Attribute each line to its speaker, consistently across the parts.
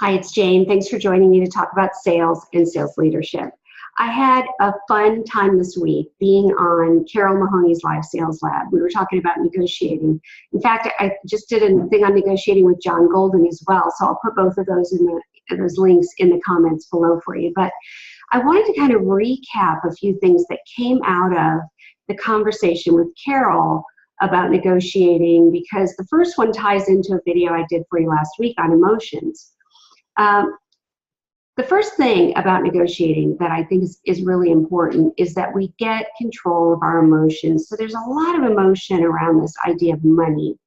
Speaker 1: Hi, it's Jane. Thanks for joining me to talk about sales and sales leadership. I had a fun time this week being on Carol Mahoney's Live Sales Lab. We were talking about negotiating. In fact, I just did a thing on negotiating with John Golden as well, so I'll put both of those those links in the comments below for you. But I wanted to kind of recap a few things that came out of the conversation with Carol about negotiating, because the first one ties into a video I did for you last week on emotions. The first thing about negotiating that I think is really important is that we get control of our emotions. So there's a lot of emotion around this idea of money.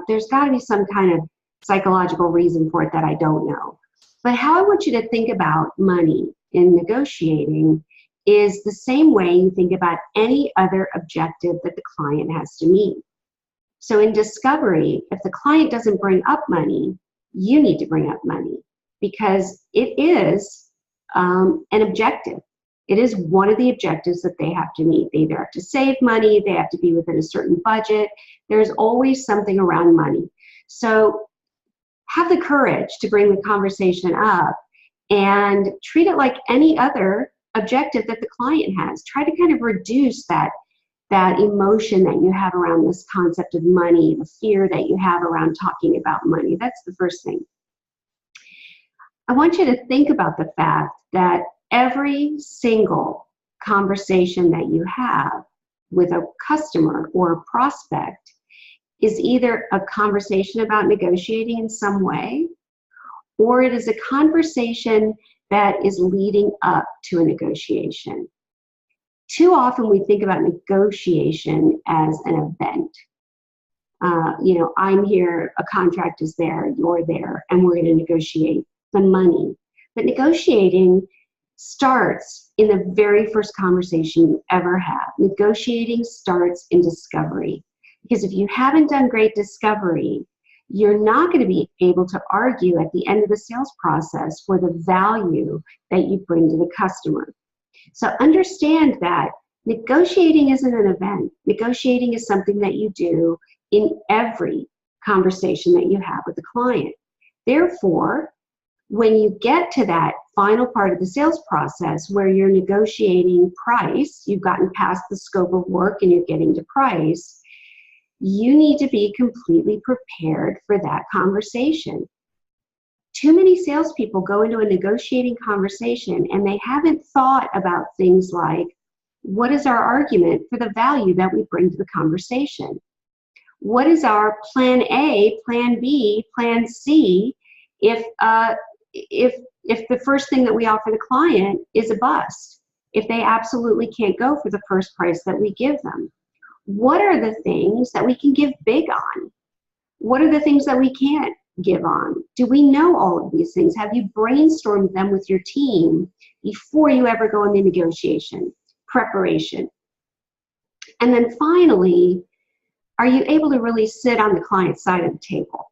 Speaker 1: There's got to be some kind of psychological reason for it that I don't know. But how I want you to think about money in negotiating is the same way you think about any other objective that the client has to meet. So in discovery, if the client doesn't bring up money, you need to bring up money, because it is an objective. It is one of the objectives that they have to meet. They either have to save money, they have to be within a certain budget. There's always something around money. So have the courage to bring the conversation up and treat it like any other objective that the client has. Try to kind of reduce that emotion that you have around this concept of money, the fear that you have around talking about money. That's the first thing. I want you to think about the fact that every single conversation that you have with a customer or a prospect is either a conversation about negotiating in some way, or it is a conversation that is leading up to a negotiation. Too often we think about negotiation as an event. I'm here, a contract is there, you're there, and we're going to negotiate the money. But negotiating starts in the very first conversation you ever have. Negotiating starts in discovery. Because if you haven't done great discovery, you're not going to be able to argue at the end of the sales process for the value that you bring to the customer. So understand that negotiating isn't an event. Negotiating is something that you do in every conversation that you have with the client. Therefore, when you get to that final part of the sales process where you're negotiating price, you've gotten past the scope of work and you're getting to price, you need to be completely prepared for that conversation. Too many salespeople go into a negotiating conversation and they haven't thought about things like, what is our argument for the value that we bring to the conversation? What is our plan A, plan B, plan C if the first thing that we offer the client is a bust, if they absolutely can't go for the first price that we give them? What are the things that we can give big on? What are the things that we can't give on? Do we know all of these things? Have you brainstormed them with your team before you ever go into negotiation, preparation? And then finally, are you able to really sit on the client's side of the table?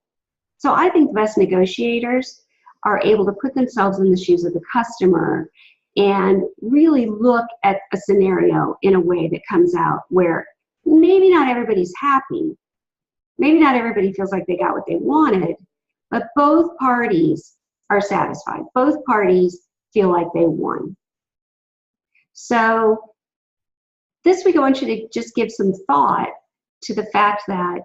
Speaker 1: So I think the best negotiators are able to put themselves in the shoes of the customer and really look at a scenario in a way that comes out where maybe not everybody's happy, maybe not everybody feels like they got what they wanted, but both parties are satisfied. Both parties feel like they won. So this week I want you to just give some thought to the fact that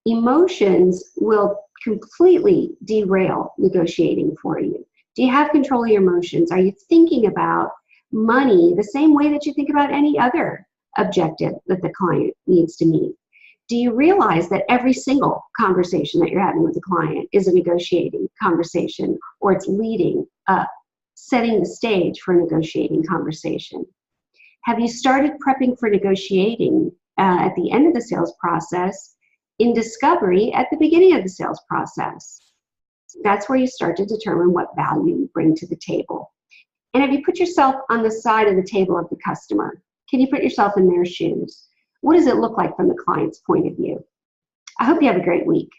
Speaker 1: emotions will completely derail negotiating for you. Do you have control of your emotions? Are you thinking about money the same way that you think about any other objective that the client needs to meet? Do you realize that every single conversation that you're having with a client is a negotiating conversation, or it's leading up, setting the stage for a negotiating conversation? Have you started prepping for negotiating at the end of the sales process, in discovery at the beginning of the sales process? That's where you start to determine what value you bring to the table. And have you put yourself on the side of the table of the customer? Can you put yourself in their shoes? What does it look like from the client's point of view? I hope you have a great week.